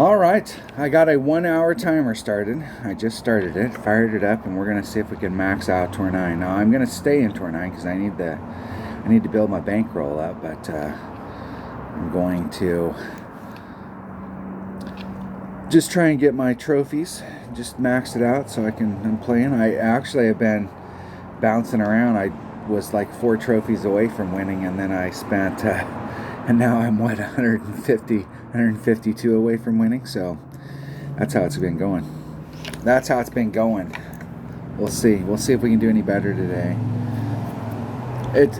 All right, I got a 1 hour timer started. I just started it, fired it up, and we're gonna see if we can max out Tor 9. Now I'm gonna stay in Tor 9 because I need to build my bankroll up, but I'm going to just try and get my trophies, just max it out so I'm playing. I actually have been bouncing around. I was like 4 trophies away from winning, and then I spent and now I'm 152 away from winning. So that's how it's been going. We'll see if we can do any better today.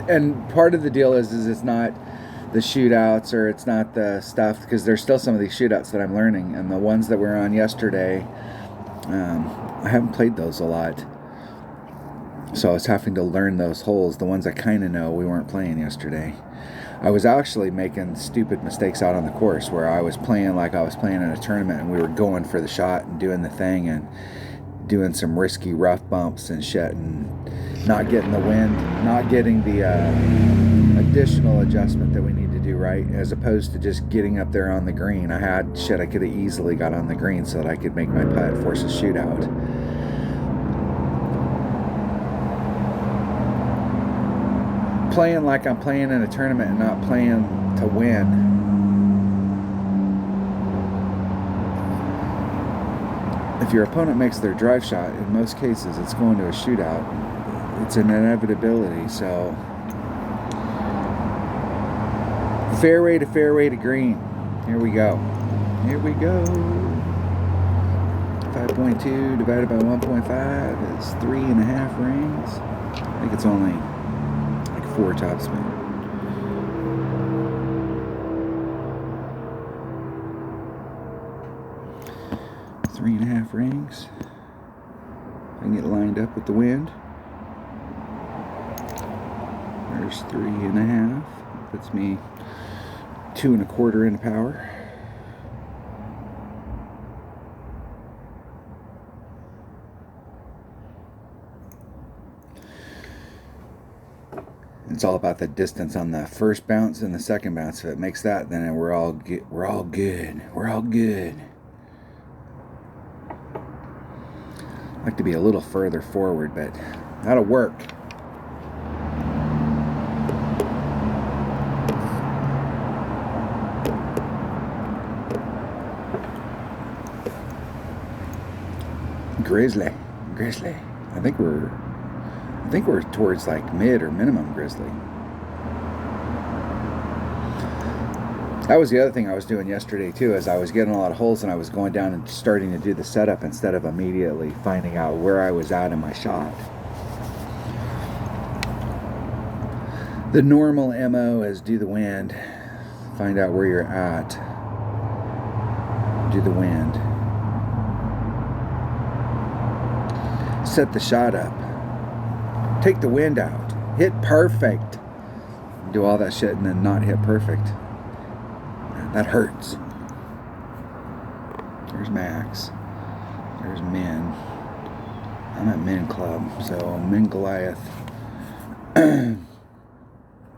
And part of the deal is it's not the shootouts, or it's not the stuff, because there's still some of these shootouts that I'm learning, and the ones that were on yesterday, I haven't played those a lot, so I was having to learn those holes. The ones I kind of know, we weren't playing yesterday. I was actually making stupid mistakes out on the course where I was playing like I was playing in a tournament, and we were going for the shot and doing the thing and doing some risky rough bumps and shit, and not getting the wind, not getting the additional adjustment that we need to do right, as opposed to just getting up there on the green. I could have easily got on the green so that I could make my putt, force a shootout. Playing like I'm playing in a tournament and not playing to win. If your opponent makes their drive shot, in most cases it's going to a shootout. It's an inevitability. So fairway to green. Here we go. 5.2 divided by 1.5 is 3.5 rings. I think it's only 4 topspin. Three and a half rings. I can get lined up with the wind. There's 3.5. Puts me 2.25 into power. It's all about the distance on the first bounce and the second bounce. If it makes that, then we're all good. We're all good. I'd like to be a little further forward, but that'll work. Grizzly. I think we're towards like mid or minimum grizzly. That was the other thing I was doing yesterday too, is I was getting a lot of holes and I was going down and starting to do the setup instead of immediately finding out where I was at in my shot. The normal MO is do the wind, find out where you're at, do the wind, set the shot up, take the wind out, hit perfect, do all that shit and then not hit perfect. That hurts. There's Max. There's Min. I'm at Min Club, so Min Goliath.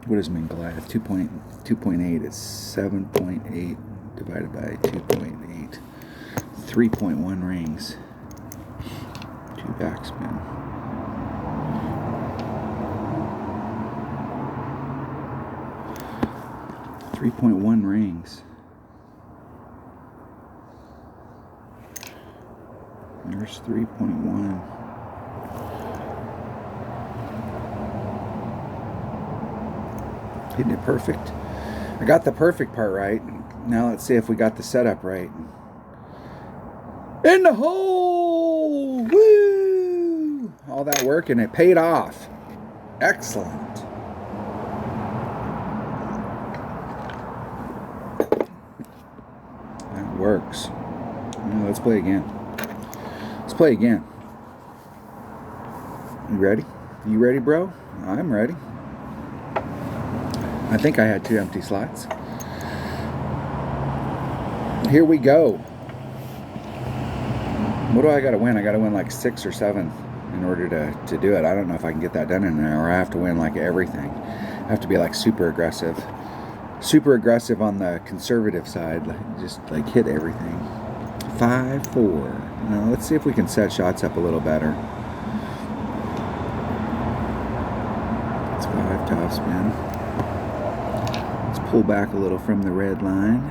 What is Min Goliath? 2.8 is 7.8 divided by 2.8. 3.1 rings. 2 backspin. .1 rings. There's 3.1. Hitting it perfect. I got the perfect part right. Now let's see if we got the setup right. In the hole! Woo! All that work and it paid off. Excellent. Works. Now let's play again. You ready? You ready, bro? I'm ready. I think I had 2 empty slots. Here we go. What do I gotta win? I gotta win like 6 or 7 in order to do it. I don't know if I can get that done in an hour. I have to win like everything. I have to be like super aggressive. super aggressive on the conservative side, just like hit everything. 5-4. Now let's see if we can set shots up a little better. It's 5 topspin. Let's pull back a little from the red line.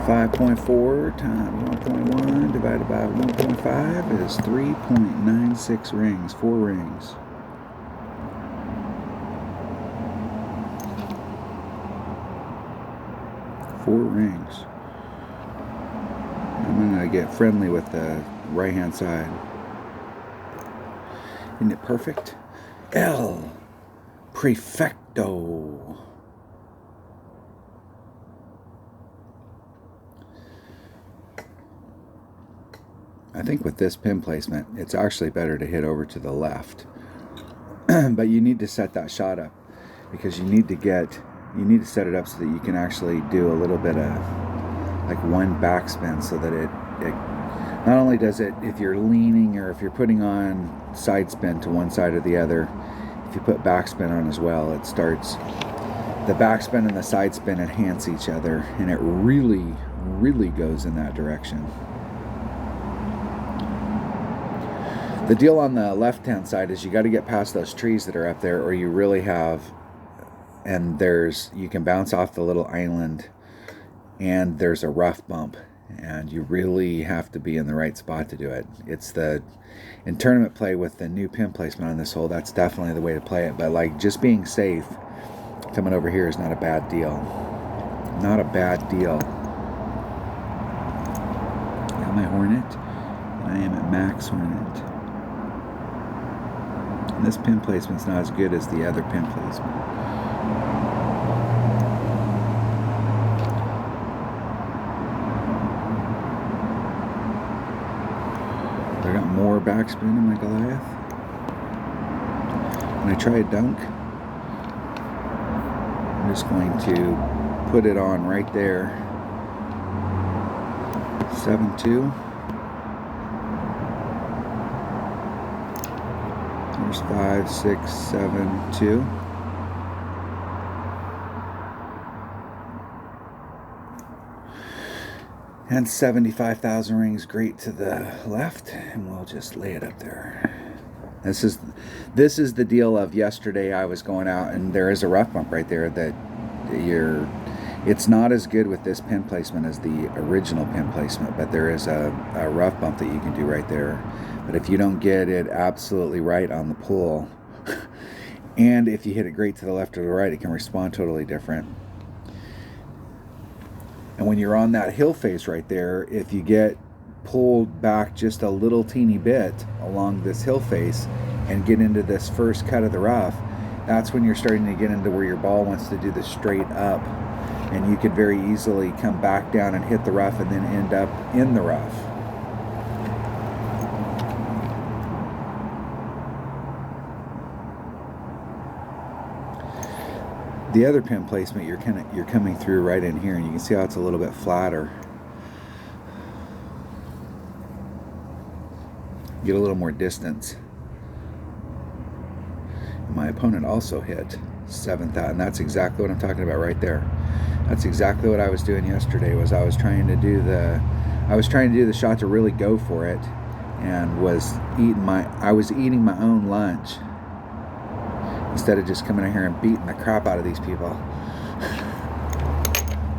5.4 times 1.1 divided by 1.5 is 3.96 rings, 4 rings. Four rings. I'm going to get friendly with the right-hand side. Isn't it perfect? El Prefecto. I think with this pin placement, it's actually better to hit over to the left. But you need to set that shot up because you need to set it up so that you can actually do a little bit of like one backspin, so that it not only does it, if you're leaning or if you're putting on side spin to one side or the other, if you put backspin on as well, it starts, the backspin and the side spin enhance each other, and it really goes in that direction. The deal on the left-hand side is you got to get past those trees that are up there, or you really have, and you can bounce off the little island, and there's a rough bump, and you really have to be in the right spot to do it. In tournament play with the new pin placement on this hole, that's definitely the way to play it. But like, just being safe, coming over here is not a bad deal. Not a bad deal. Got my Hornet, and I am at max Hornet. And this pin placement's not as good as the other pin placement. I got more backspin in my Goliath. When I try a dunk, I'm just going to put it on right there. 7-2. There's 5, 6, 7, 2. And 75,000 rings great to the left, and we'll just lay it up there. This is the deal of yesterday. I was going out, and there is a rough bump right there that it's not as good with this pin placement as the original pin placement, but there is a rough bump that you can do right there. But if you don't get it absolutely right on the pull, and if you hit it great to the left or the right, it can respond totally different. And when you're on that hill face right there, if you get pulled back just a little teeny bit along this hill face and get into this first cut of the rough, that's when you're starting to get into where your ball wants to do the straight up. And you could very easily come back down and hit the rough and then end up in the rough. The other pin placement, you're coming through right in here, and you can see how it's a little bit flatter. Get a little more distance. My opponent also hit 7th out, and that's exactly what I'm talking about right there. That's exactly what I was doing yesterday. I was trying to do the shot to really go for it, and I was eating my own lunch instead of just coming in here and beating the crap out of these people.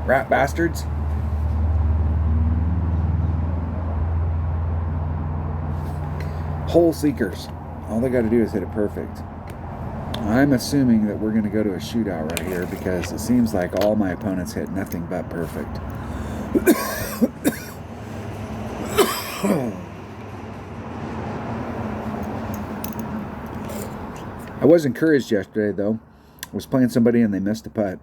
Rat bastards. Hole seekers. All they got to do is hit it perfect. I'm assuming that we're going to go to a shootout right here because it seems like all my opponents hit nothing but perfect. I was encouraged yesterday, though. I was playing somebody and they missed a putt.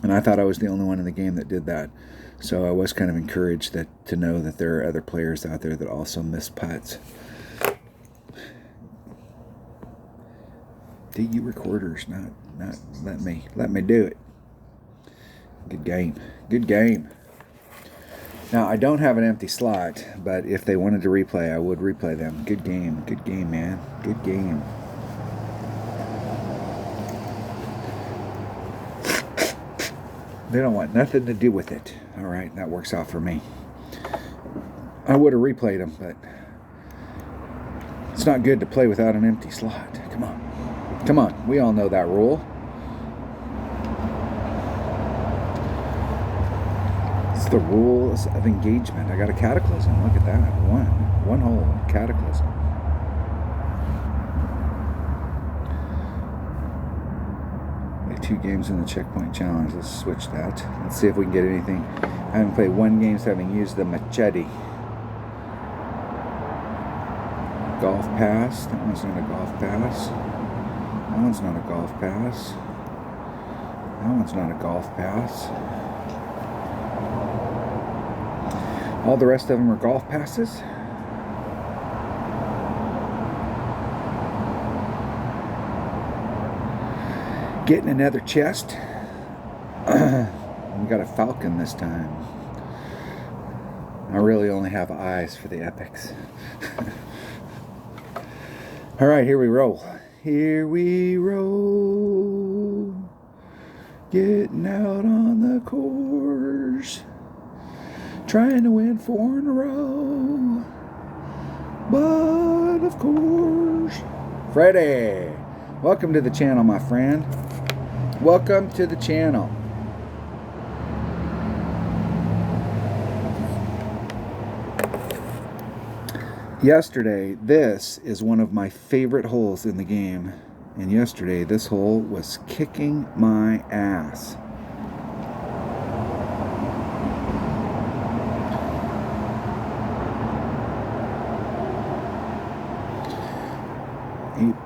And I thought I was the only one in the game that did that. So I was kind of encouraged to know that there are other players out there that also miss putts. DU recorders, not let me do it. Good game. Now I don't have an empty slot, but if they wanted to replay, I would replay them. Good game, man. Good game. They don't want nothing to do with it. All right, that works out for me. I would have replayed them, but it's not good to play without an empty slot. Come on. Come on. We all know that rule. It's the rules of engagement. I got a Cataclysm. Look at that. One hole. Cataclysm. Play 2 games in the checkpoint challenge. Let's switch that. Let's see if we can get anything. I haven't played 1 game having used the machete. Golf pass. That one's not a golf pass. That one's not a golf pass. That one's not a golf pass. All the rest of them are golf passes. Getting another chest. We got a falcon this time. I really only have eyes for the epics. All right, here we roll. Here we roll. Getting out on the course. Trying to win 4 in a row. But of course. Freddie, welcome to the channel, my friend. Welcome to the channel. Yesterday, this is one of my favorite holes in the game. And yesterday, this hole was kicking my ass.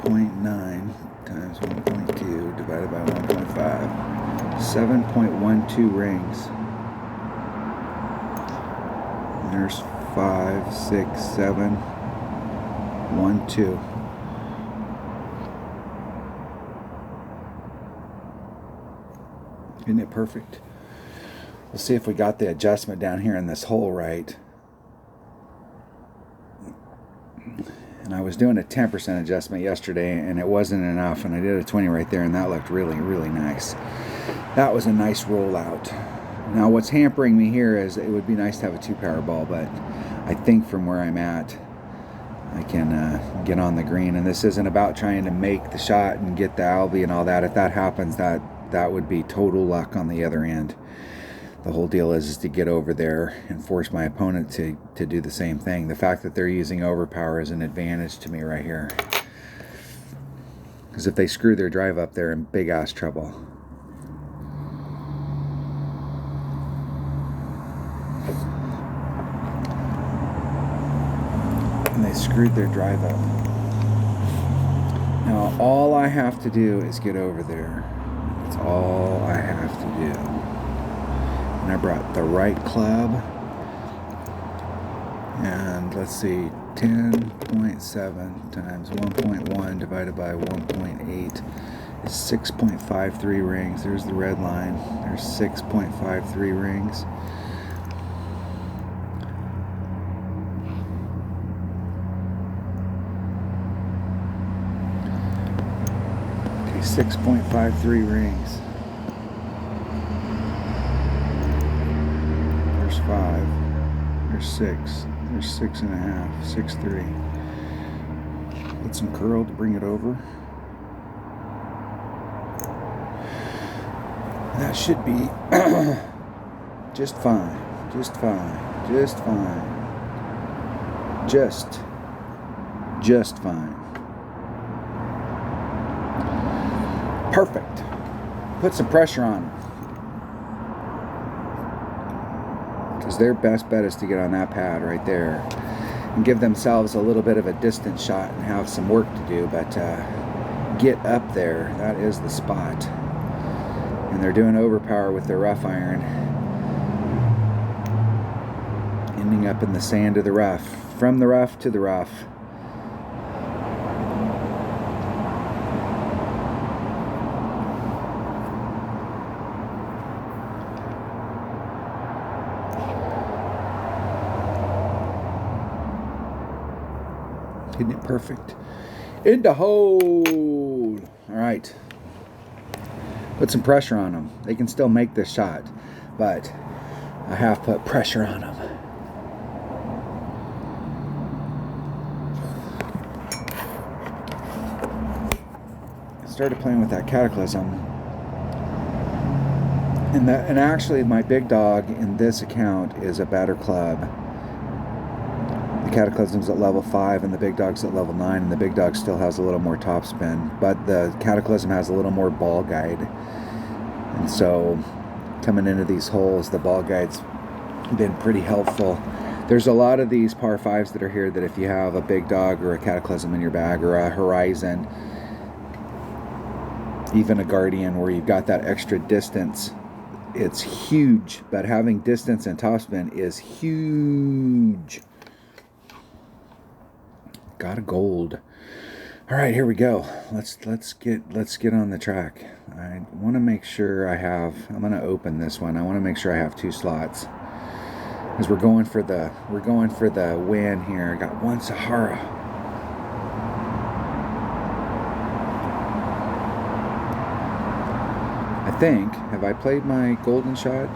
.9 times 1.2 divided by 1.5. 7.12 rings. And there's 5, 6, 7, 1, 2. Isn't it perfect? We'll see if we got the adjustment down here in this hole right. And I was doing a 10% adjustment yesterday, and it wasn't enough, and I did a 20 right there, and that looked really, really nice. That was a nice rollout. Now what's hampering me here is it would be nice to have a 2-power ball, but I think from where I'm at, I can get on the green. And this isn't about trying to make the shot and get the Albie and all that. If that happens, that would be total luck on the other end. The whole deal is to get over there and force my opponent to do the same thing. The fact that they're using overpower is an advantage to me right here. Because if they screw their drive up, they're in big ass trouble. And they screwed their drive up. Now all I have to do is get over there. That's all I have to do. And I brought the right club, and let's see, 10.7 times 1.1 divided by 1.8 is 6.53 rings. There's the red line. There's 6.53 rings. Okay, 6.53 rings. 5, there's 6, there's 6.5, 6.3. Get some curl to bring it over. That should be just fine, just fine, just fine, just fine. Perfect. Put some pressure on them. Because their best bet is to get on that pad right there and give themselves a little bit of a distance shot and have some work to do, but get up there. That is the spot. And they're doing overpower with their rough iron, ending up in the sand of the rough, from the rough to the rough. Isn't it perfect? In the hole. All right. put some pressure on them. They can still make this shot, but I have put pressure on them. I started playing with that Cataclysm, and actually my big dog in this account is a Batter Club. The Cataclysm's at level 5 and the big dog's at level 9, and the big dog still has a little more topspin, but the Cataclysm has a little more ball guide. And so coming into these holes, the ball guide's been pretty helpful. There's a lot of these par 5s that are here that if you have a big dog or a Cataclysm in your bag, or a Horizon, even a Guardian, where you've got that extra distance, it's huge. But having distance and topspin is huge. Got a gold. All right, here we go. Let's get on the track. I want to make sure I'm going to open this one. I want to make sure I have 2 slots, because we're going for the win here. I got 1 Sahara. I think, have I played my golden shot?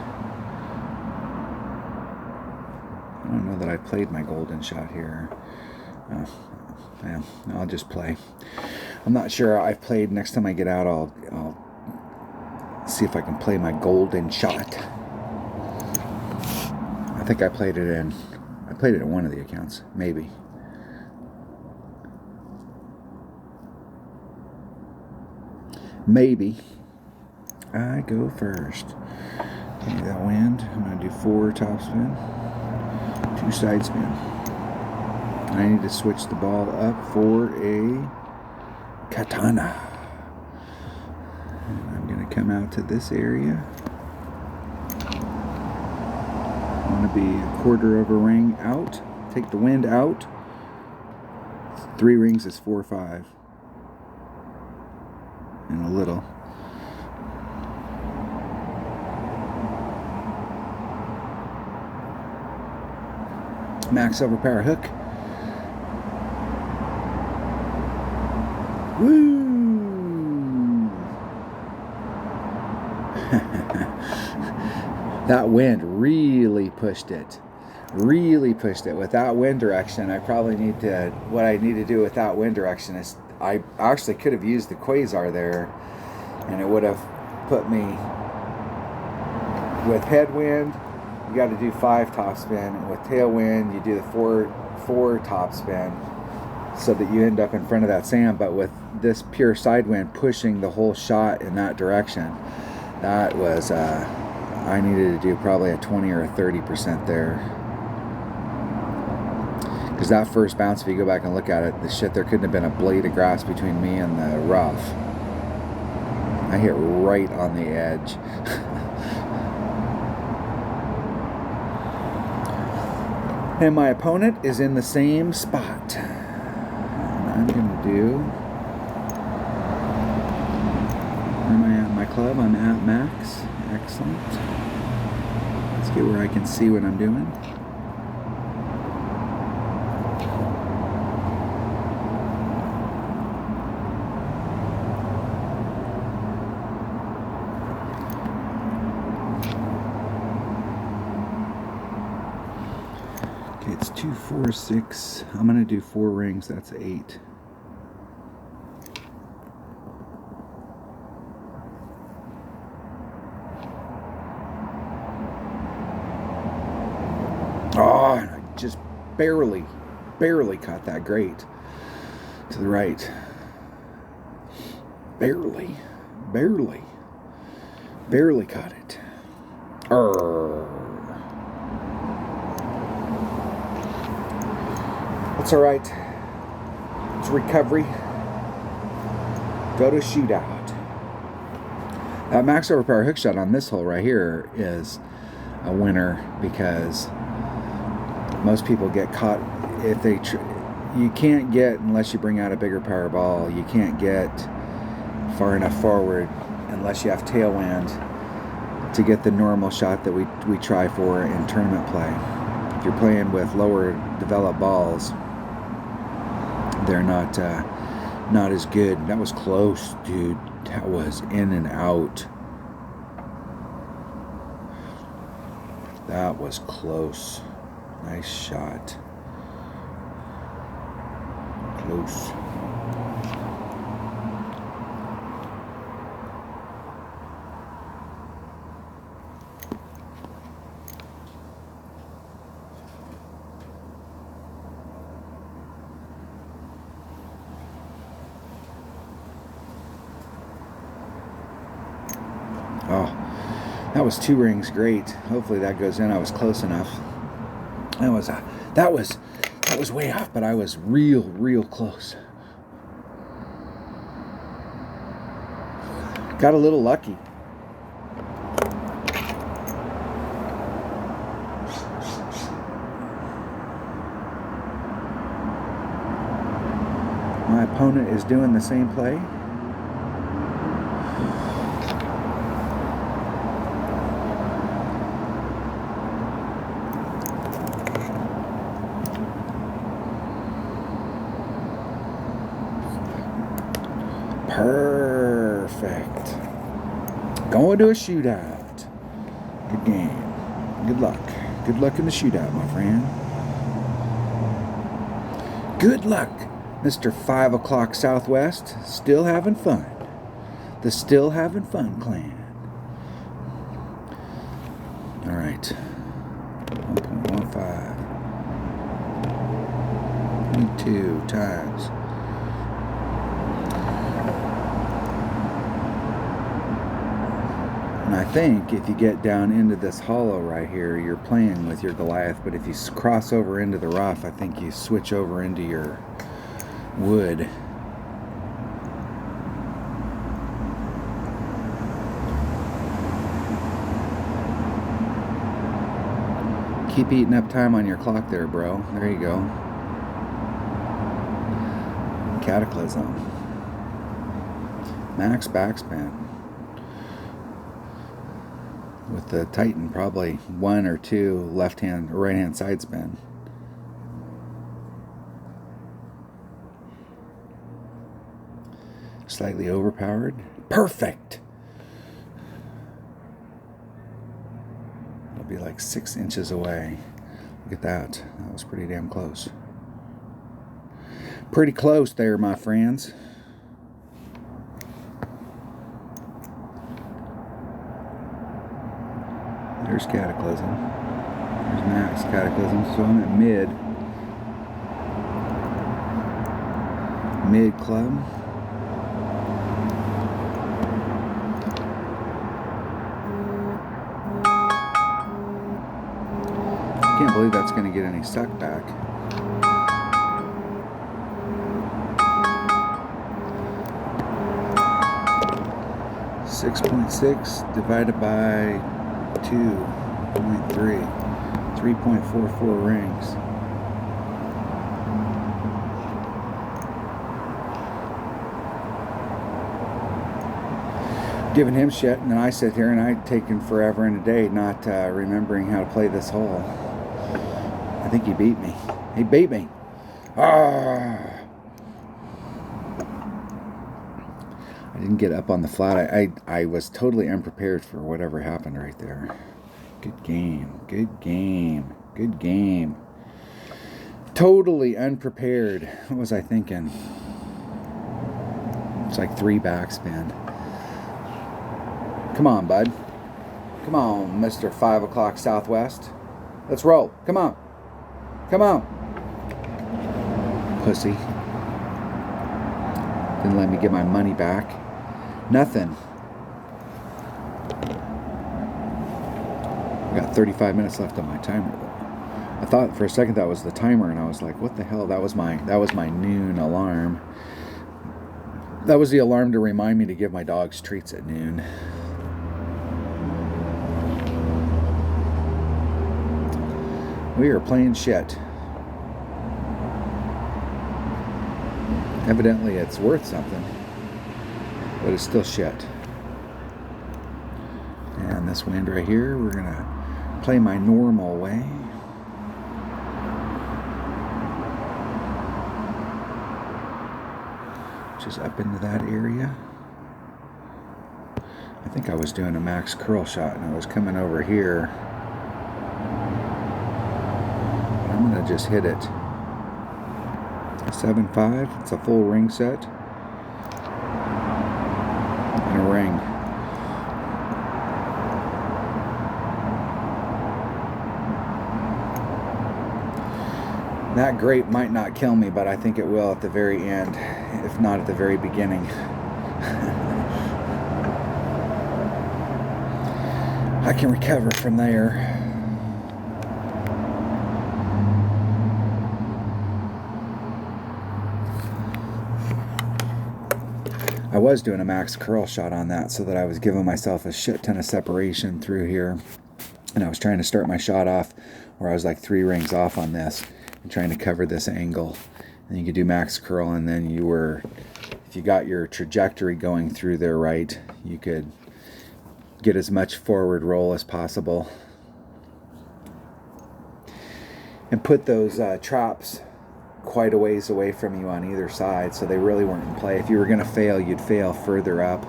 I don't know that I played my golden shot here. Yeah, I'll just play. I'm not sure I've played. Next time I get out, I'll see if I can play my golden shot. I think I played it in one of the accounts, maybe. Maybe. I go first. Okay, that wind. I'm going to do 4 topspin, 2 side spin. I need to switch the ball up for a Katana. And I'm going to come out to this area. I want to be a quarter of a ring out. Take the wind out. 3 rings is 4-5. And a little. Max overpower hook. Woo! That wind really pushed it. Really pushed it. With that wind direction, what I need to do with that wind direction is, I actually could have used the Quasar there, and it would have put me with headwind. You got to do 5 topspin, and with tailwind, you do the 4 topspin, so that you end up in front of that sand. But with this pure side wind pushing the whole shot in that direction, that was I needed to do probably a 20 or a 30% there, because that first bounce, if you go back and look at it, there couldn't have been a blade of grass between me and the rough. I hit right on the edge. And my opponent is in the same spot. And I'm going to do... Where am I at my club? I'm at max. Excellent. Let's get where I can see what I'm doing. It's 2, 4, 6. I'm going to do 4 rings. That's 8. Oh, and I just barely caught that grate to the right. Barely caught it. That's all right. It's recovery. Go to shootout. That max overpower hook shot on this hole right here is a winner, because most people get caught if they you can't get, unless you bring out a bigger power ball, you can't get far enough forward unless you have tailwind to get the normal shot that we try for in tournament play. If you're playing with lower developed balls, they're not as good. That was close, dude. That was in and out. That was close. Nice shot. Close. Oh, that was 2 rings. Great. Hopefully that goes in. I was close enough. That was way off, but I was real close. Got a little lucky. My opponent is doing the same play. Perfect. Going to a shootout. Good game. Good luck. Good luck in the shootout, my friend. Good luck, Mr. 5 o'clock Southwest. Still having fun. The Still Having Fun clan. All right. 1.15. 22 times. And I think if you get down into this hollow right here, you're playing with your Goliath. But if you cross over into the rough, I think you switch over into your wood. Keep eating up time on your clock there, bro. There you go. Cataclysm. Max backspin. With the Titan, probably 1 or 2 left-hand or right-hand side spin. Slightly overpowered. Perfect! It'll be like 6 inches away. Look at that. That was pretty damn close. Pretty close there, my friends. There's Cataclysm. There's Max Cataclysm. So I'm at mid club. Can't believe that's going to get any suck back. .6 divided by 2.3, 3.44 rings. Giving him shit, and then I sit here and I'd taken forever and a day not remembering how to play this hole. I think he beat me. He beat me. Ah! I didn't get up on the flat. I was totally unprepared for whatever happened right there. Good game. Good game. Good game. Totally unprepared. What was I thinking? It's like 3 backspin. Come on, bud. Come on, Mr. 5 o'clock Southwest. Let's roll. Come on. Come on. Pussy. Didn't let me get my money back. Nothing. I got 35 minutes left on my timer though. I thought for a second that was the timer, and I was like, what the hell? That was my noon alarm. That was the alarm to remind me to give my dogs treats at noon. We are playing shit. Evidently it's worth something, but it's still shit. And this wind right here, we're gonna play my normal way. Which is up into that area. I think I was doing a max curl shot and I was coming over here. just hit it. 7.5. It's a full ring set. And a ring. That grape might not kill me, but I think it will at the very end, if not at the very beginning. I can recover from there. I was doing a max curl shot on that so that I was giving myself a shit ton of separation through here. And I was trying to start my shot off where I was like 3 rings off on this and trying to cover this angle. And you could do max curl, and then you were, if you got your trajectory going through there right, you could get as much forward roll as possible. And put those traps quite a ways away from you on either side, so they really weren't in play. If you were going to fail, you'd fail further up.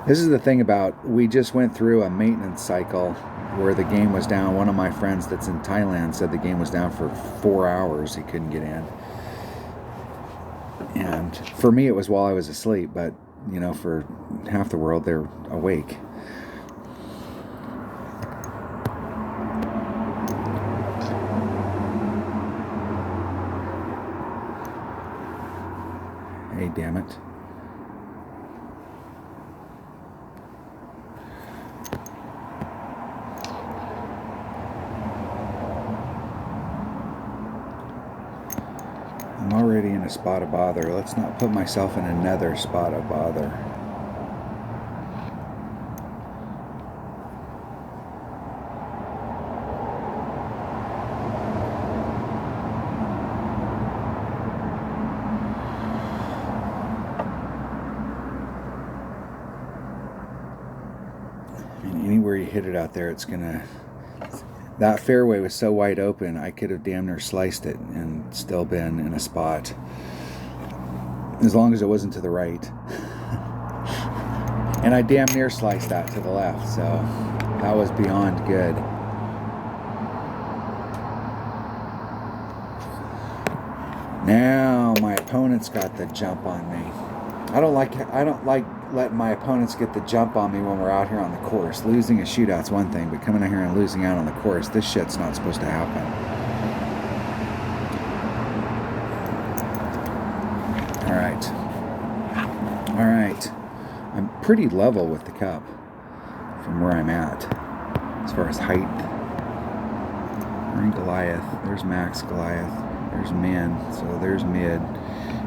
This is the thing about, we just went through a maintenance cycle where the game was down. One of my friends that's in Thailand said the game was down for 4 hours. He couldn't get in. And for me, it was while I was asleep, but you know, for half the world, they're awake. Hey, damn it. I'm already in a spot of bother. Let's not put myself in another spot of bother. Anywhere you hit it out there, it's gonna, that fairway was so wide open, I could have damn near sliced it and still been in a spot, as long as it wasn't to the right. And I damn near sliced that to the left, so that was beyond good. Now my opponent's got the jump on me. I don't like letting my opponents get the jump on me when we're out here on the course. Losing a shootout's one thing, but coming out here and losing out on the course, this shit's not supposed to happen. All right. I'm pretty level with the cup from where I'm at as far as height. We're in Goliath. There's max Goliath. There's min. So there's mid.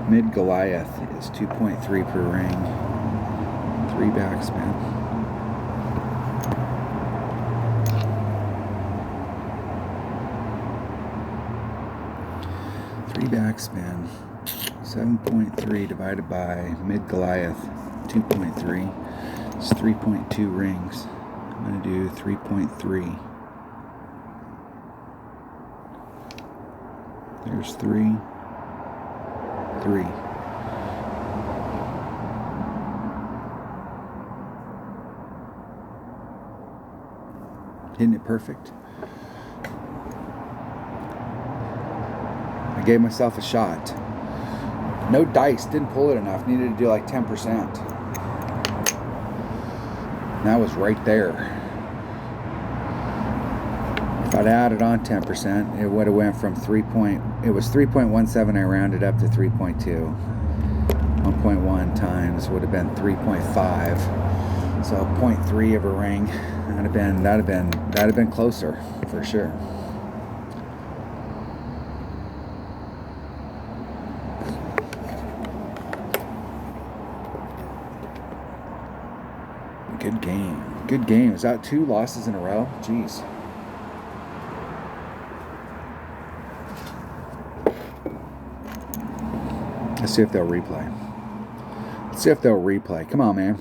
Mid Goliath is 2.3 per ring. 3 backspin. Backspin, 7.3 divided by mid Goliath, 2.3. It's 3.2 rings. I'm going to do 3.3. There's 3, 3. Hitting it perfect. I gave myself a shot. No dice, didn't pull it enough. Needed to do like 10%. And that was right there. If I'd added on 10%, it would have went from it was 3.17. I rounded up to 3.2. 1.1 times would have been 3.5. So 0.3 of a ring. That'd have been closer for sure. Good game. Good game. Is that 2 losses in a row? Jeez. Let's see if they'll replay. Come on, man.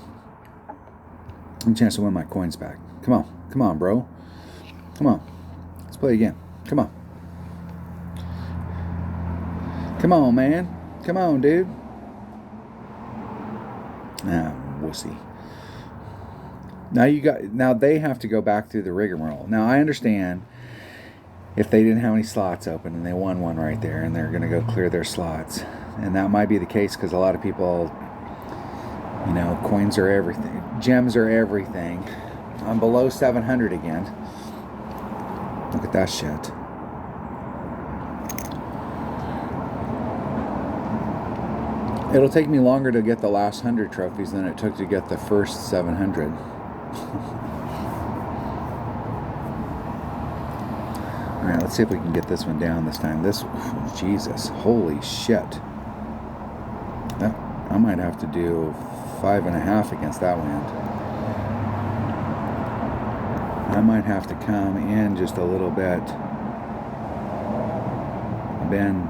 Any chance to win my coins back. Come on. Come on, bro. Come on. Let's play again. Come on. Come on, man. Come on, dude. Ah, wussy. Now they have to go back through the rigmarole. Now I understand if they didn't have any slots open and they won one right there and they're going to go clear their slots. And that might be the case because a lot of people, you know, coins are everything. Gems are everything. I'm below 700 again. Look at that shit. It'll take me longer to get the last 100 trophies than it took to get the first 700. Alright, let's see if we can get this one down this time. This, Jesus, holy shit. I might have to do 5.5 against that wind. I might have to come in just a little bit. Ben,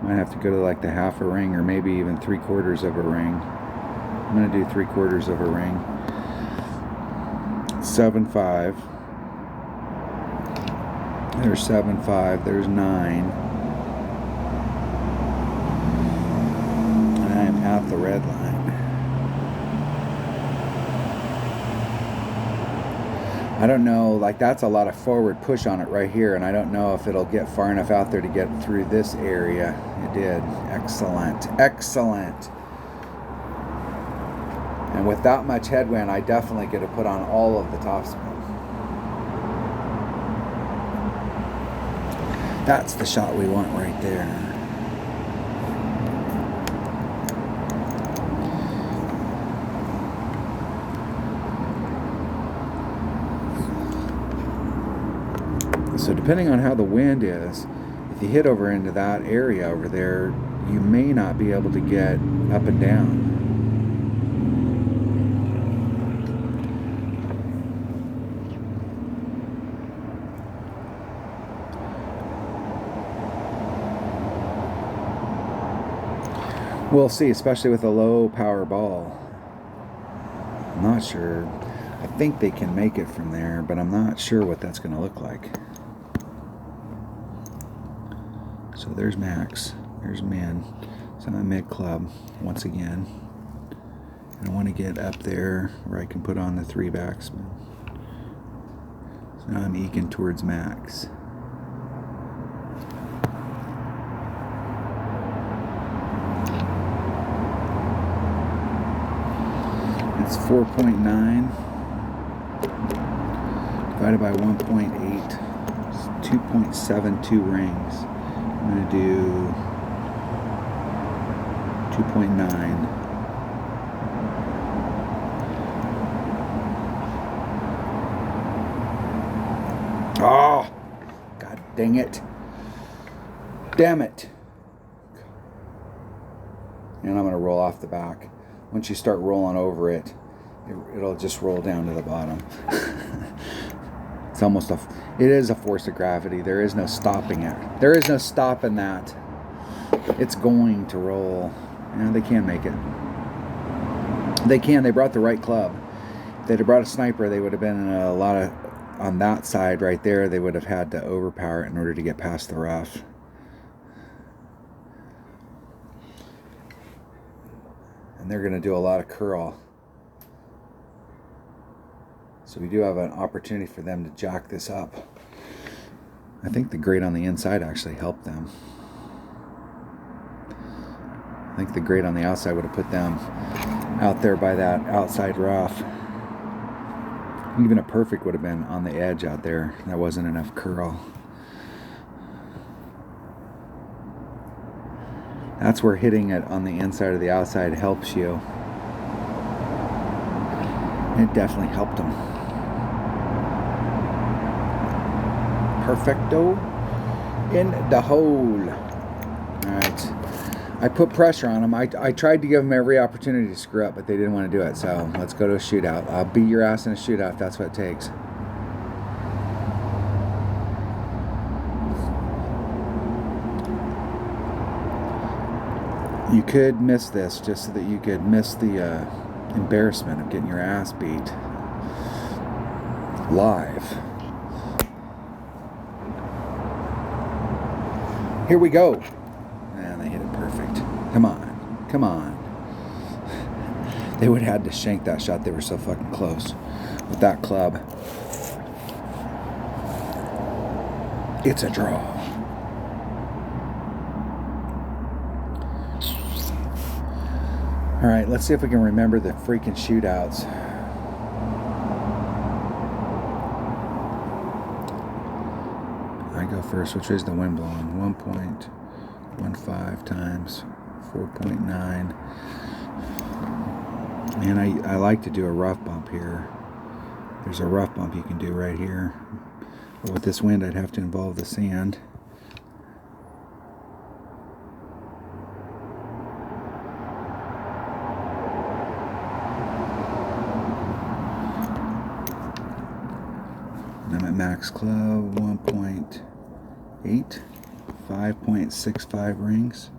might have to go to like the half a ring or maybe even 3/4 of a ring. I'm going to do 3/4 of a ring. 7.5. There's 7.5. There's 9. And I am at the red line. I don't know, like that's a lot of forward push on it right here, and I don't know if it'll get far enough out there to get through this area. It did. Excellent. Excellent. And with that much headwind, I definitely get to put on all of the topspin. That's the shot we want right there. So depending on how the wind is, if you hit over into that area over there, you may not be able to get up and down. We'll see, especially with a low power ball. I'm not sure. I think they can make it from there, but I'm not sure what that's going to look like. So there's max, there's min. So I'm at mid club once again. And I want to get up there where I can put on the 3 backspin. So now I'm eking towards max. It's 4.9 divided by 1.8. It's 2.72 rings. I'm going to do 2.9. Oh, God dang it. Damn it. And I'm going to roll off the back. Once you start rolling over it, it'll just roll down to the bottom. It's almost it is a force of gravity. There is no stopping it. There is no stopping that. It's going to roll. And they can make it. They can. They brought the right club. If they'd have brought a sniper, they would have been in a lot of, on that side right there, they would have had to overpower it in order to get past the rough. And they're going to do a lot of curl. So we do have an opportunity for them to jack this up. I think the grate on the inside actually helped them. I think the grate on the outside would have put them out there by that outside rough. Even a perfect would have been on the edge out there. That wasn't enough curl. That's where hitting it on the inside or the outside helps you. It definitely helped them. Perfecto in the hole. Alright. I put pressure on them. I tried to give them every opportunity to screw up, but they didn't want to do it. So let's go to a shootout. I'll beat your ass in a shootout if that's what it takes. You could miss this just so that you could miss the embarrassment of getting your ass beat live. Here we go. And they hit it perfect. Come on. Come on. They would have had to shank that shot. They were so fucking close with that club. It's a draw. All right, let's see if we can remember the freaking shootouts. I go first. Which way is the wind blowing? 1.15 times 4.9. And I like to do a rough bump here. There's a rough bump you can do right here. But with this wind, I'd have to involve the sand. I'm at max club, 1.8, 5.65 rings.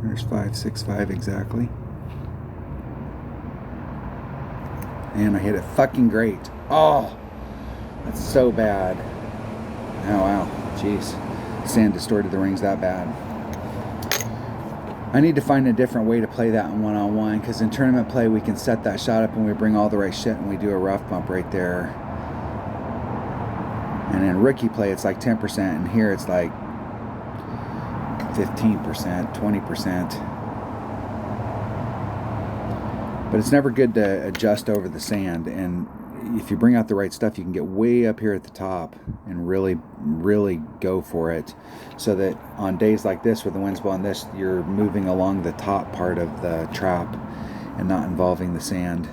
There's 5.65 exactly. And I hit it fucking great. Oh, that's so bad. Oh, wow. Jeez. Sand distorted the rings that bad. I need to find a different way to play that in one-on-one, because in tournament play we can set that shot up and we bring all the right shit and we do a rough bump right there. And in rookie play it's like 10%, and here it's like 15%, 20%. But it's never good to adjust over the sand, and if you bring out the right stuff, you can get way up here at the top and really, really go for it, so that on days like this, with the wind's blowing this, you're moving along the top part of the trap and not involving the sand.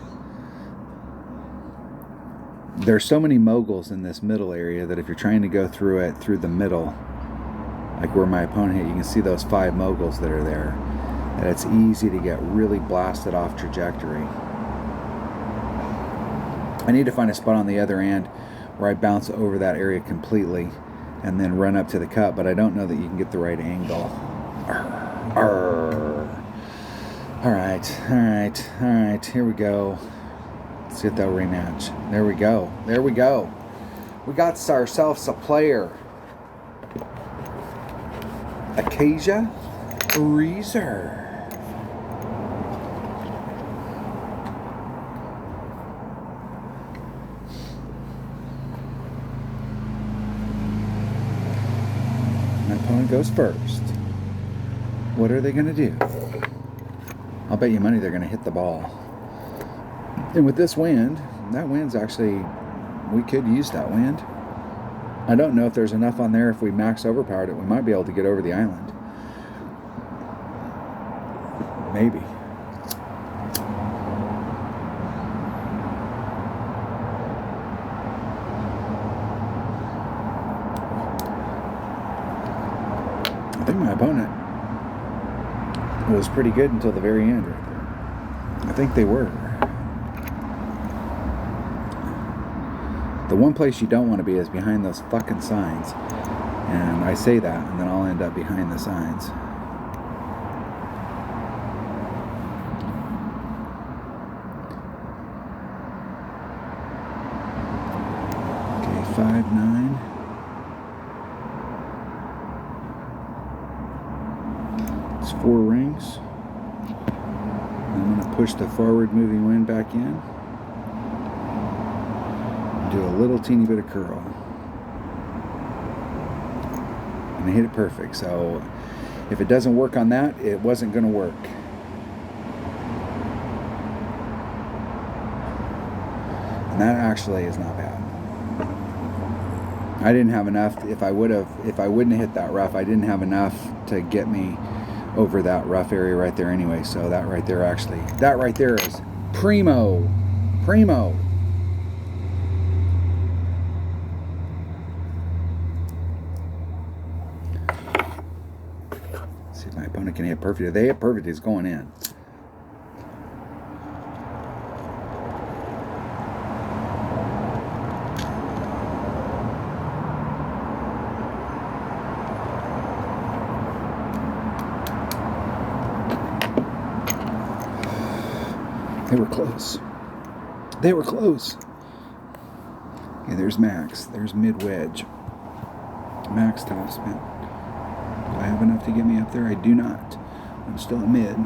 There's so many moguls in this middle area that if you're trying to go through it through the middle, like where my opponent hit, you can see those 5 moguls that are there, and it's easy to get really blasted off trajectory. I need to find a spot on the other end where I bounce over that area completely and then run up to the cup, but I don't know that you can get the right angle. Alright, here we go. Let's see if they'll rematch. There we go. We got ourselves a player. Acacia Reserve. My opponent goes first. What are they going to do? I'll bet you money they're going to hit the ball. And with this wind, that wind's actually, we could use that wind. I don't know if there's enough on there. If we max overpowered it, we might be able to get over the island. Maybe. I think my opponent was pretty good until the very end right there. I think they were. The one place you don't want to be is behind those fucking signs. And I say that, and then I'll end up behind the signs. Okay, 5-9. It's 4 rings. I'm going to push the forward moving wind back in. Do a little teeny bit of curl. And I hit it perfect. So if it doesn't work on that, it wasn't going to work. And that actually is not bad. I didn't have enough. If I wouldn't have hit that rough, I didn't have enough to get me over that rough area right there anyway. So that right there is primo. See if my opponent can hit perfect. If they hit perfect, it's going in. They were close. Okay, there's max. There's mid wedge. Max topspin. Do I have enough to get me up there? I do not. I'm still at mid.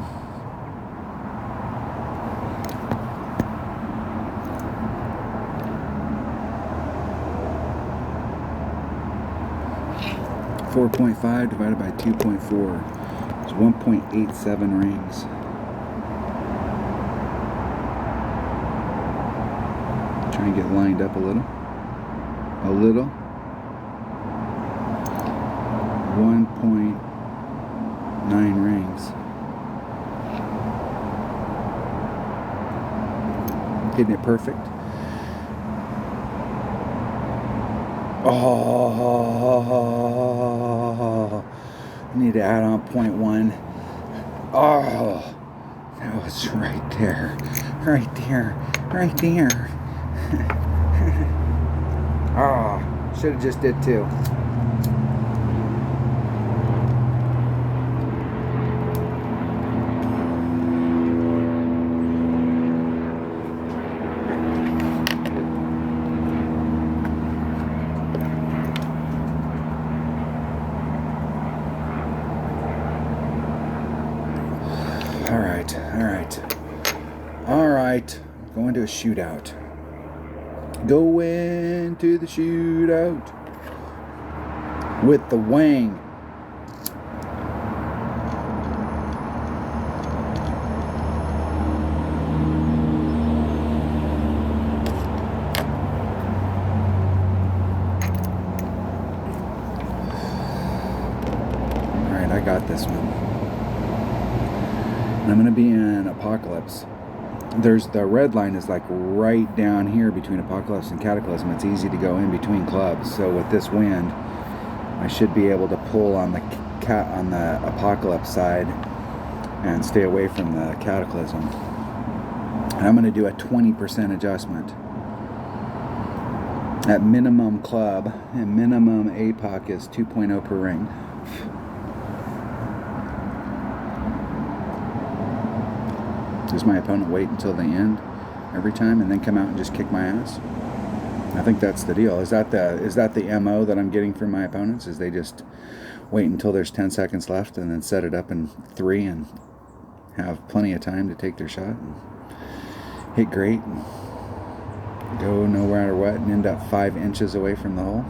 4.5 divided by 2.4 is 1.87 rings. Try and get lined up a little. 1.9 rings. Hitting it perfect. Oh, I need to add on 0.1. Oh, that was right there. Right there. Right there. Oh, should have just did 2. All right. Going to a shootout. Going to the shootout with the Wang. All right, I got this one. I'm going to be in Apocalypse. There's the red line is like right down here between Apocalypse and Cataclysm. It's easy to go in between clubs. So with this wind, I should be able to pull on the Apocalypse side and stay away from the Cataclysm. And I'm going to do a 20% adjustment at minimum club, and minimum APOC is 2.0 per ring. Does my opponent wait until the end every time and then come out and just kick my ass? I think that's the deal. Is that the MO that I'm getting from my opponents? Is they just wait until there's 10 seconds left and then set it up in 3 and have plenty of time to take their shot and hit great and go no matter what and end up 5 inches away from the hole?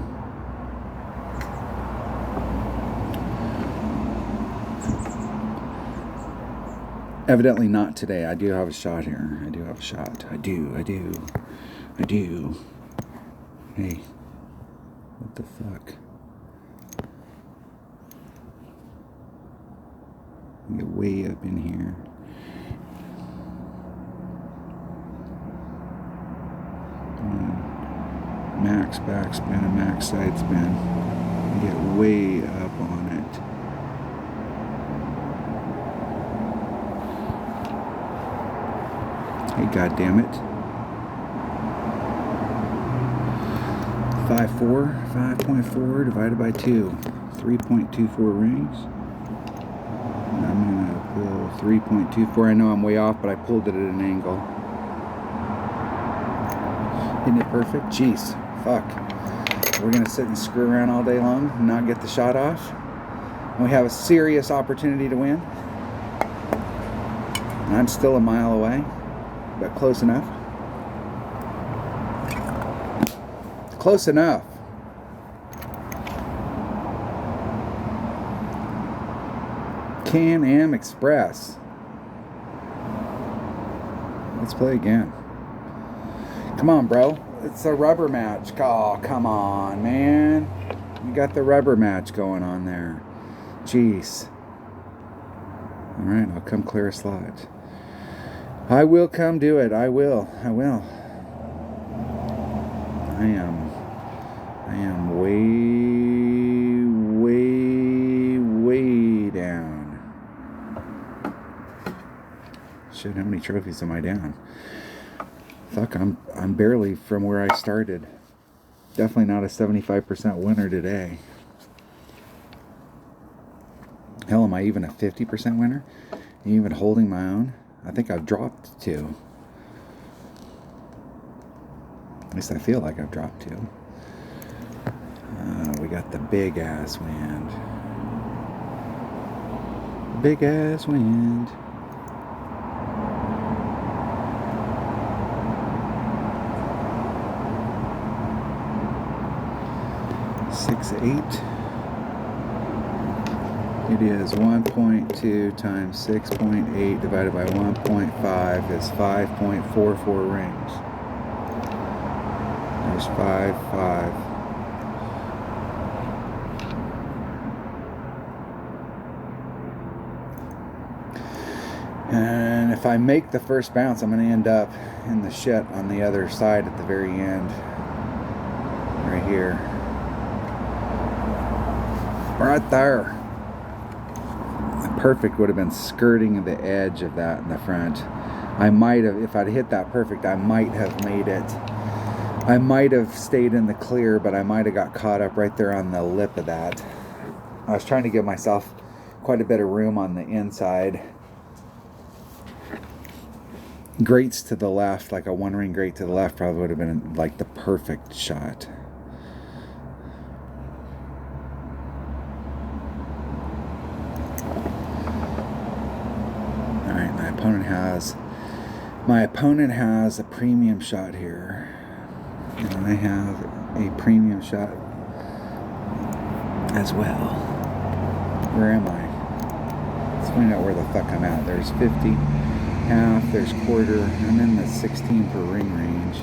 Evidently not today. I do have a shot here. I do have a shot. I do. Hey. What the fuck? Get way up in here. Max backspin and max side spin. Get way up on it. Hey, goddamn it. 5.4 divided by 2. 3.24 rings. And I'm going to pull 3.24. I know I'm way off, but I pulled it at an angle. Isn't it perfect? Jeez. Fuck. We're going to sit and screw around all day long and not get the shot off. And we have a serious opportunity to win. And I'm still a mile away. But close enough. Close enough. Can-Am Express. Let's play again. Come on, bro. It's a rubber match. Oh, come on, man. You got the rubber match going on there. Jeez. All right, I'll come clear a slot. I will come do it. I will. I am way down. Shit, how many trophies am I down? Fuck, I'm barely from where I started. Definitely not a 75% winner today. Hell, am I even a 50% winner? Even holding my own? I think I've dropped 2. At least I feel like I've dropped 2. We got the big ass wind. Big ass wind. $6, $8. It is 1.2 times 6.8 divided by 1.5 is 5.44 rings. There's 5. And if I make the first bounce, I'm going to end up in the shit on the other side at the very end. Right here. Right there. Perfect would have been skirting the edge of that in the front. I might have, if I'd hit that perfect, I might have made it. I might have stayed in the clear, but I might have got caught up right there on the lip of that. I was trying to give myself quite a bit of room on the inside. Grates to the left, like a one ring grate to the left, probably would have been like the perfect shot. Alright, my opponent has a premium shot here. And I have a premium shot as well. Where am I? Let's find out where the fuck I'm at. There's 50, half, there's quarter. I'm in the 16 per ring range.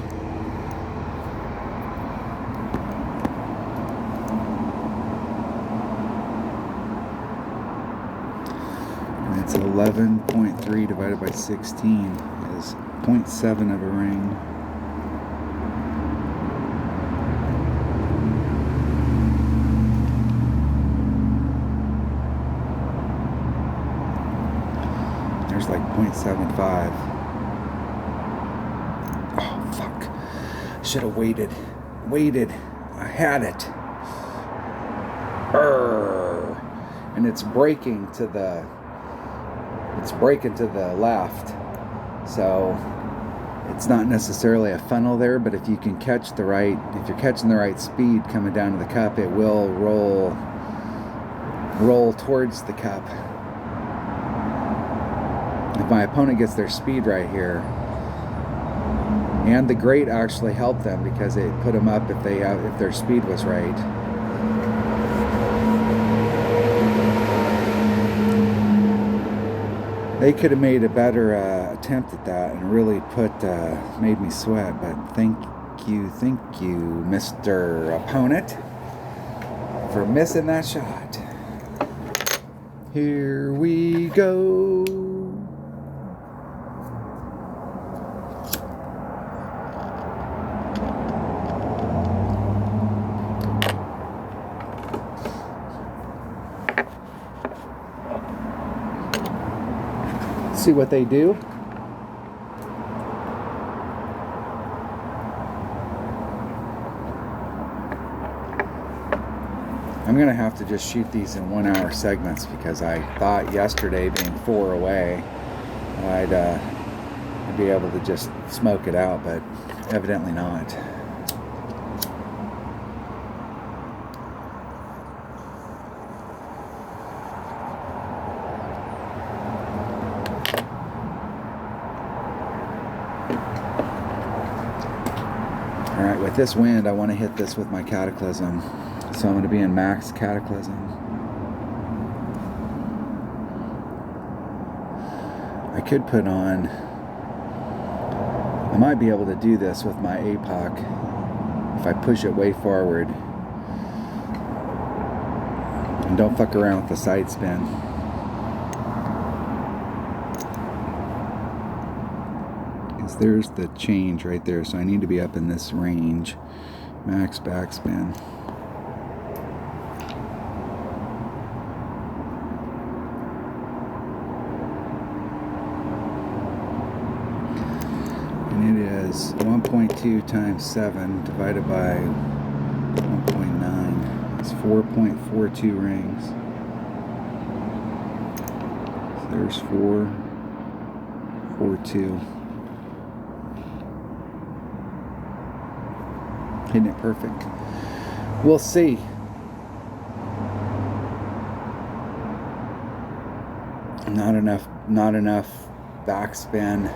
And it's 11.3 divided by 16 is 0.7 of a ring. There's like 0.75. Oh, fuck. Should have waited. I had it. And it's breaking to the left. So it's not necessarily a funnel there, but if you can catch if you're catching the right speed coming down to the cup, it will roll towards the cup. If my opponent gets their speed right here, and the grate actually helped them because it put them up if their speed was right. They could have made a better attempt at that and really made me sweat. But thank you, Mr. Opponent, for missing that shot. Here we go. See what they do. I'm gonna have to just shoot these in 1 hour segments because I thought yesterday, being 4 away, I'd be able to just smoke it out, but evidently not. Alright, with this wind, I want to hit this with my Cataclysm. So I'm going to be in max Cataclysm. I could put on... I might be able to do this with my APOC if I push it way forward. And don't fuck around with the side spin. There's the change right there, so I need to be up in this range. Max backspin. And it is 1.2 times 7 divided by 1.9. It's 4.42 rings. So there's 4.42. Hitting it perfect. We'll see. Not enough backspin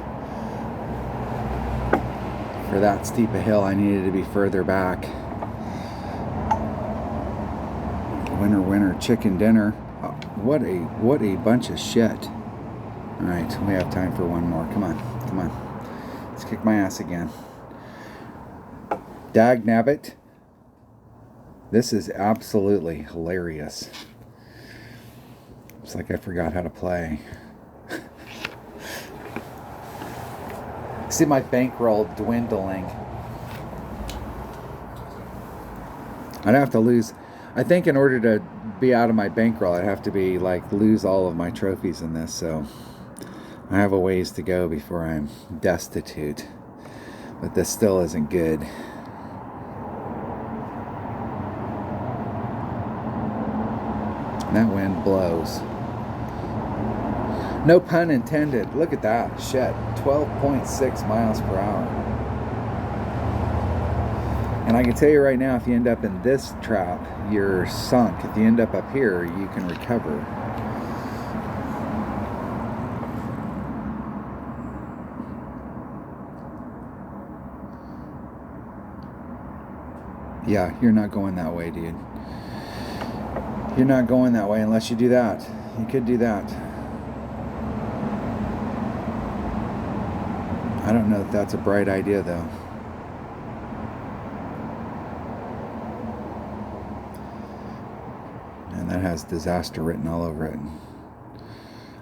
for that steep a hill. I needed to be further back. Winner, chicken dinner. What a bunch of shit. Alright, we have time for one more. Come on. Come on. Let's kick my ass again. Dag nabbit. This is absolutely hilarious. It's like I forgot how to play. See my bankroll dwindling. I'd have to lose. I think in order to be out of my bankroll, I'd have to be like lose all of my trophies in this. So I have a ways to go before I'm destitute. But this still isn't good. That wind blows. No pun intended. Look at that. Shit. 12.6 miles per hour. And I can tell you right now, if you end up in this trap, you're sunk. If you end up here, you can recover. Yeah, you're not going that way, dude. You're not going that way unless you do that. You could do that. I don't know if that's a bright idea, though. And that has disaster written all over it.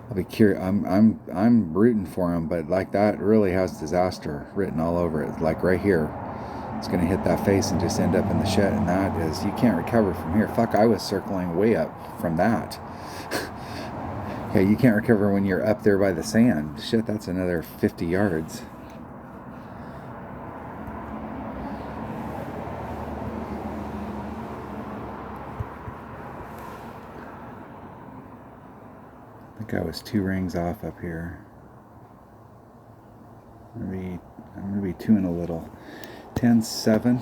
I'll be curious. I'm rooting for him, but like that really has disaster written all over it. Like right here, it's gonna hit that face and just end up in the shit. And that is, you can't recover from here. Fuck, I was circling way up from that. Yeah, you can't recover when you're up there by the sand. Shit, that's another 50 yards. I think I was 2 rings off up here. I'm gonna be 2 and a little. 10.7.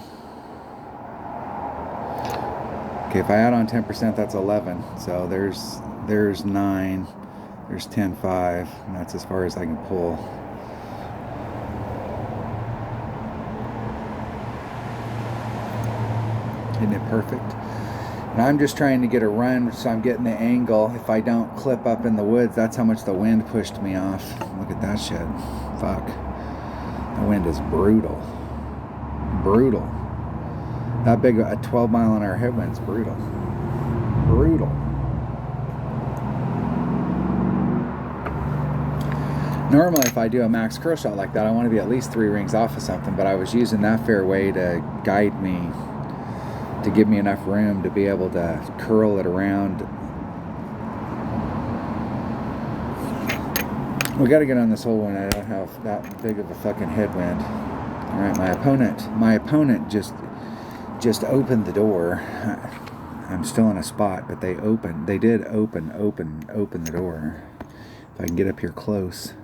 Okay, if I add on 10%, that's 11. So there's 9. There's 10.5, and that's as far as I can pull. Isn't it perfect? And I'm just trying to get a run, so I'm getting the angle. If I don't clip up in the woods, that's how much the wind pushed me off. Look at that shit. Fuck. The wind is brutal. Brutal. That big a 12 mile an hour headwind's brutal. Brutal. Normally, if I do a max curl shot like that, I want to be at least 3 rings off of something, but I was using that fairway to guide me, to give me enough room to be able to curl it around. We got to get on this hole when I don't have that big of a fucking headwind. All right, my opponent just opened the door. I'm still in a spot, but they did open the door. If I can get up here close.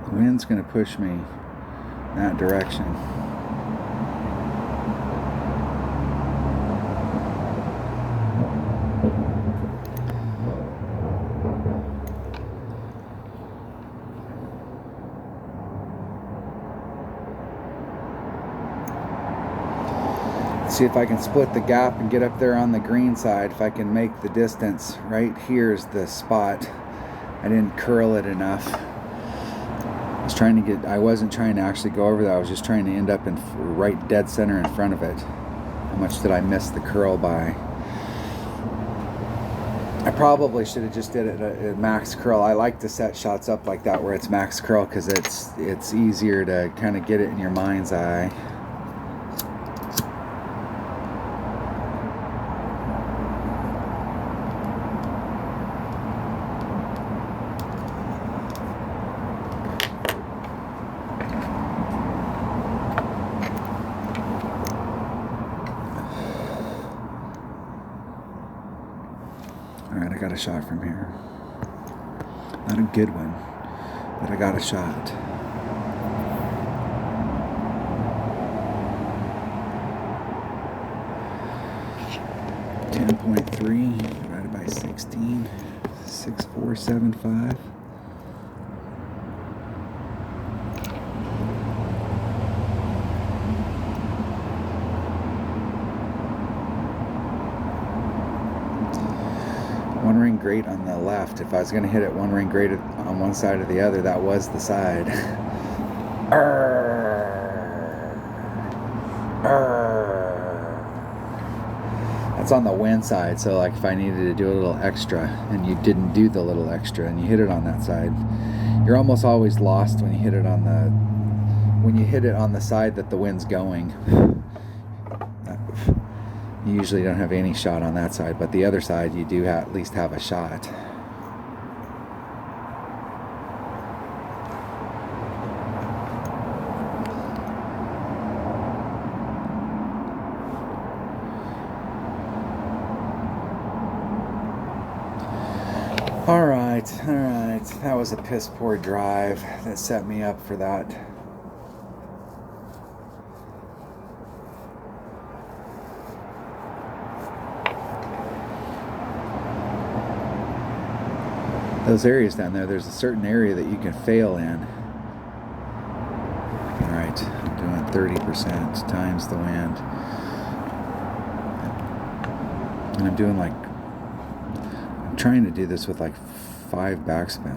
The wind's going to push me that direction. See if I can split the gap and get up there on the green side. If I can make the distance. Right here is the spot. I didn't curl it enough. I wasn't trying to actually go over that. I was just trying to end up in right dead center in front of it. How much did I miss the curl by? I probably should have just did it at max curl. I like to set shots up like that where it's max curl because it's easier to kind of get it in your mind's eye. Alright, I got a shot from here. Not a good one, but I got a shot. 10.3 divided by 16, 6475. One ring grate on the left. If I was going to hit it one ring grate on one side or the other, that was the side. That's on the wind side, so like if I needed to do a little extra and you didn't do the little extra and you hit it on that side, you're almost always lost when you hit it on the side that the wind's going. You usually don't have any shot on that side, but the other side you do at least have a shot. All right. That was a piss poor drive that set me up for that. Those areas down there's a certain area that you can fail in. All right, I'm doing 30% times the wind. And I'm trying to do this with like 4 backspin.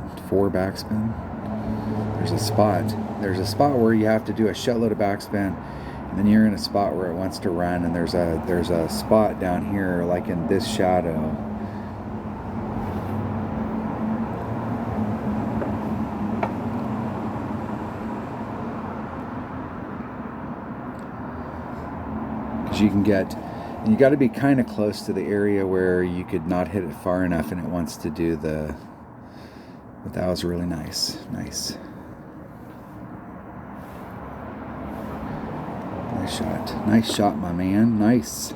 There's a spot where you have to do a shitload of backspin, and then you're in a spot where it wants to run, and there's a spot down here like in this shadow. Because you got to be kind of close to the area where you could not hit it far enough and it wants to do but that was really nice. Nice shot, my man. Nice.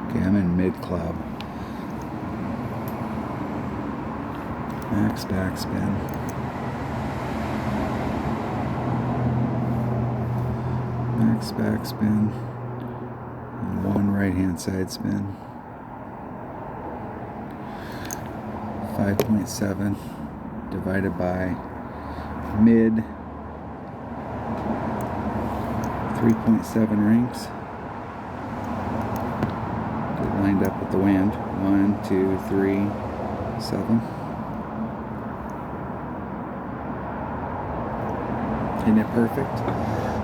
Okay, I'm in mid club. Max backspin. Max backspin, and 1 right hand side spin. 5.7 divided by mid 3.7 rings. Get lined up with the wind. 1, 2, 3, 7. Isn't it perfect?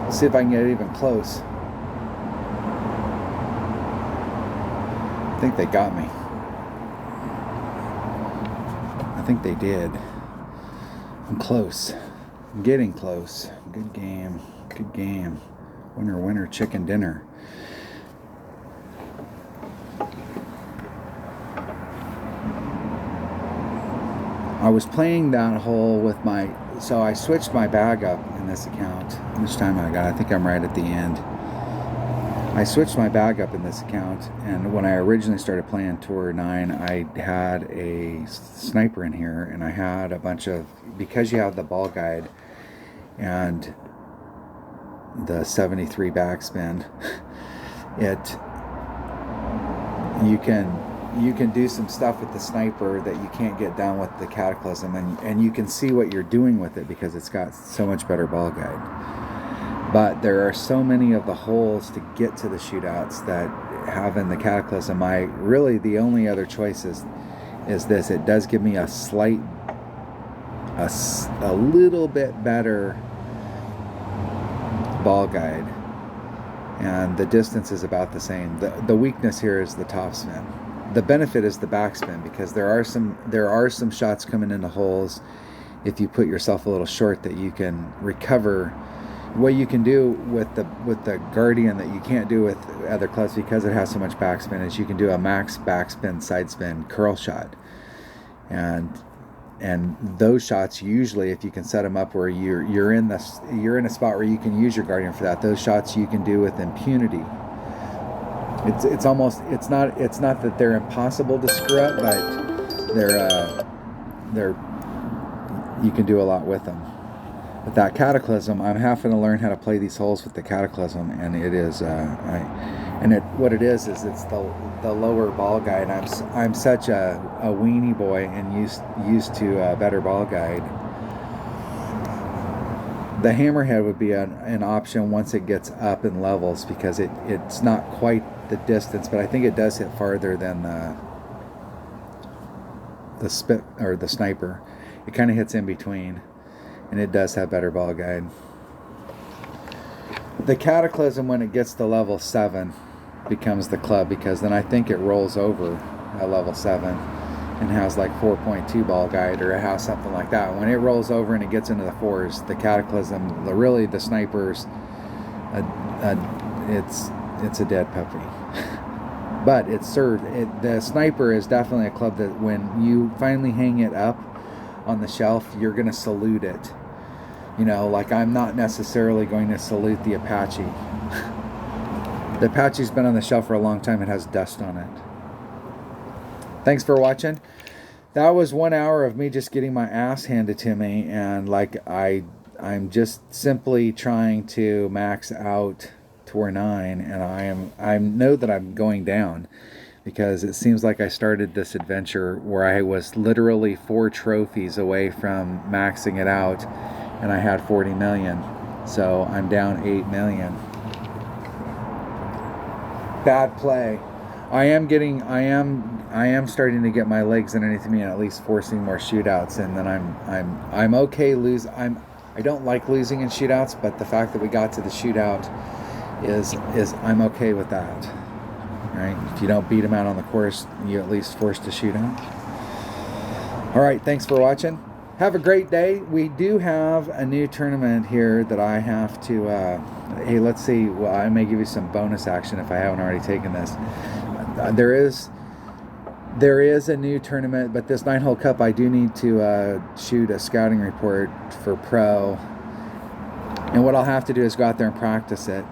Let's see if I can get it even close. I think they got me. I think they did. I'm close. I'm getting close. Good game. Winner, chicken dinner. I was playing that hole with so I switched my bag up in this account. How much time I got? I think I'm right at the end. I switched my bag up in this account, and when I originally started playing Tour 9, I had a sniper in here, and I had a bunch of, because you have the ball guide and the 73 backspin, you can do some stuff with the sniper that you can't get done with the Cataclysm, and you can see what you're doing with it because it's got so much better ball guide. But there are so many of the holes to get to the shootouts that having the Cataclysm, the only other choice is this. It does give me a little bit better ball guide, and the distance is about the same. The weakness here is the topspin. The benefit is the backspin, because there are some shots coming into holes if you put yourself a little short that you can recover. What you can do with the Guardian that you can't do with other clubs because it has so much backspin is you can do a max backspin side spin curl shot, and those shots usually, if you can set them up where you're in a spot where you can use your Guardian for that, those shots you can do with impunity. It's not that they're impossible to screw up, but they're you can do a lot with them. But that Cataclysm, I'm having to learn how to play these holes with the Cataclysm, and it is, what it is it's the lower ball guide. I'm such a weenie boy and used to a better ball guide. The hammerhead would be an option once it gets up in levels, because it's not quite the distance, but I think it does hit farther than the spit or the sniper. It kind of hits in between, and it does have better ball guide. The Cataclysm, when it gets to level 7, becomes the club, because then I think it rolls over at level 7 and has like 4.2 ball guide, or it has something like that. When it rolls over and it gets into the 4s, the Cataclysm, the sniper's it's a dead puppy. But the sniper is definitely a club that when you finally hang it up on the shelf, you're going to salute it. Like I'm not necessarily going to salute the Apache. The Apache's been on the shelf for a long time. It has dust on it. Thanks for watching. That was 1 hour of me just getting my ass handed to me, and like I'm just simply trying to max out Tour 9, and I know that I'm going down, because it seems like I started this adventure where I was literally 4 trophies away from maxing it out, and I had 40 million. So I'm down 8 million. Bad play. I am starting to get my legs underneath me and at least forcing more shootouts, and then I'm okay I don't like losing in shootouts, but the fact that we got to the shootout is I'm okay with that. Right? If you don't beat them out on the course, you at least force the shootout. All right, thanks for watching. Have a great day. We do have a new tournament here that I have to hey, let's see. Well, I may give you some bonus action if I haven't already taken this. There is a new tournament, but this 9-hole cup, I do need to shoot a scouting report for pro, and what I'll have to do is go out there and practice it.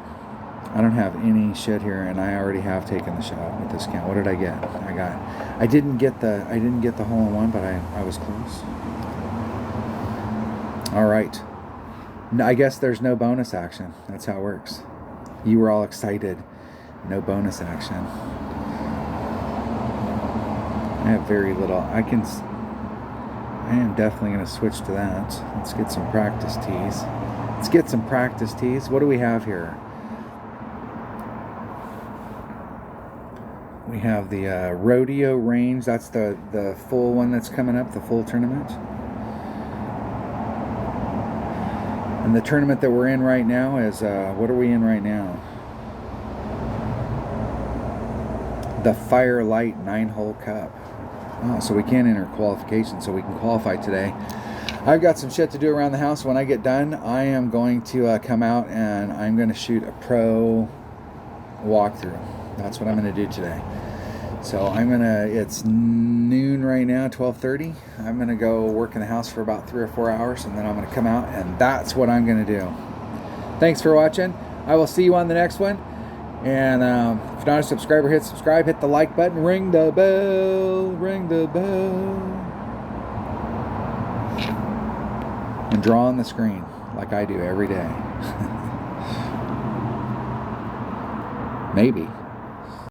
I don't have any shit here, and I already have taken the shot with this count. What did I get? I didn't get the hole-in-one, but I was close. All right. I guess there's no bonus action. That's how it works. You were all excited. No bonus action. I have very little. I am definitely going to switch to that. Let's get some practice tees. What do we have here? We have the Rodeo Range. That's the full one that's coming up, the full tournament. And the tournament that we're in right now is, what are we in right now? The Firelight 9-hole cup. Oh, so we can't enter qualification, so we can qualify today. I've got some shit to do around the house. When I get done, I am going to come out and I'm going to shoot a pro walkthrough. That's what I'm going to do today. So it's noon right now, 12:30. I'm going to go work in the house for about 3 or 4 hours, and then I'm going to come out, and that's what I'm going to do. Thanks for watching. I will see you on the next one. And if you're not a subscriber, hit subscribe, hit the like button, ring the bell, and draw on the screen like I do every day. Maybe.